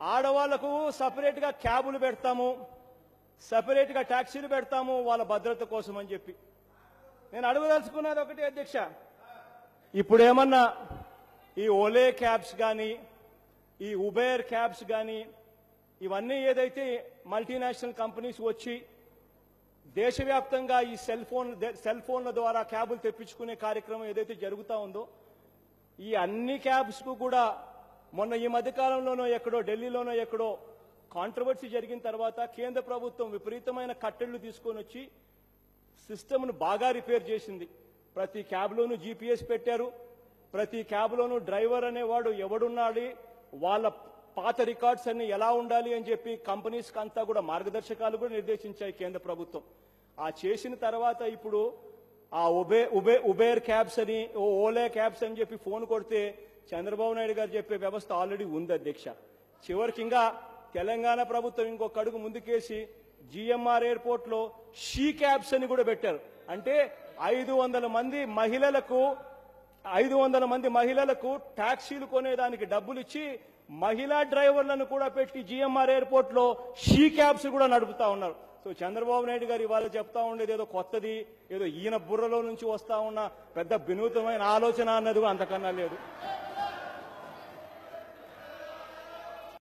ఆడవాళ్లకు సపరేట్ గా క్యాబులు పెడతాము, సపరేట్ గా ట్యాక్సీలు పెడతాము వాళ్ళ భద్రత కోసం అని చెప్పి. నేను అడగదలుచుకున్నది ఒకటి అధ్యక్ష, ఇప్పుడేమన్నా ఈ ఓలే క్యాబ్స్ కానీ ఈ ఉబేర్ క్యాబ్స్ కానీ ఇవన్నీ ఏదైతే మల్టీనేషనల్ కంపెనీస్ వచ్చి దేశవ్యాప్తంగా ఈ సెల్ ఫోన్ల ద్వారా క్యాబులు తెప్పించుకునే కార్యక్రమం ఏదైతే జరుగుతూ ఉందో, ఈ అన్ని క్యాబ్స్ కు కూడా మొన్న ఈ మధ్యకాలంలోనో ఎక్కడో ఢిల్లీలోనో ఎక్కడో కాంట్రవర్సీ జరిగిన తర్వాత కేంద్ర ప్రభుత్వం విపరీతమైన కట్టెళ్లు తీసుకొని వచ్చి సిస్టమ్ను బాగా రిపేర్ చేసింది. ప్రతి క్యాబ్లోనూ జీపీఎస్ పెట్టారు, ప్రతి క్యాబ్లోనూ డ్రైవర్ అనేవాడు ఎవడున్నాడు, వాళ్ళ పాత రికార్డ్స్ అన్ని ఎలా ఉండాలి అని చెప్పి కంపెనీస్కి అంతా కూడా మార్గదర్శకాలు కూడా నిర్దేశించాయి కేంద్ర ప్రభుత్వం. ఆ చేసిన తర్వాత ఇప్పుడు ఆ ఉబేర్ క్యాబ్స్ అని ఓలే క్యాబ్స్ అని చెప్పి ఫోన్ కొడితే చంద్రబాబు నాయుడు గారు చెప్పే వ్యవస్థ ఆల్రెడీ ఉంది అధ్యక్ష. చివరికి ఇంకా తెలంగాణ ప్రభుత్వం ఇంకొక అడుగు ముందుకేసి జిఎంఆర్ ఎయిర్పోర్ట్ లో షీ క్యాబ్స్ అని కూడా పెట్టారు. అంటే 500 మంది మహిళలకు టాక్సీలు కొనేదానికి డబ్బులు ఇచ్చి మహిళా డ్రైవర్లను కూడా పెట్టి జిఎంఆర్ ఎయిర్పోర్ట్ లో షీ క్యాబ్స్ కూడా నడుపుతా ఉన్నారు. సో చంద్రబాబు నాయుడు గారు ఇవాళ చెప్తా ఉండేది ఏదో కొత్తది, ఏదో ఈయన బుర్రలో నుంచి వస్తా ఉన్న పెద్ద వినూతమైన ఆలోచన అన్నది అంతకన్నా లేదు.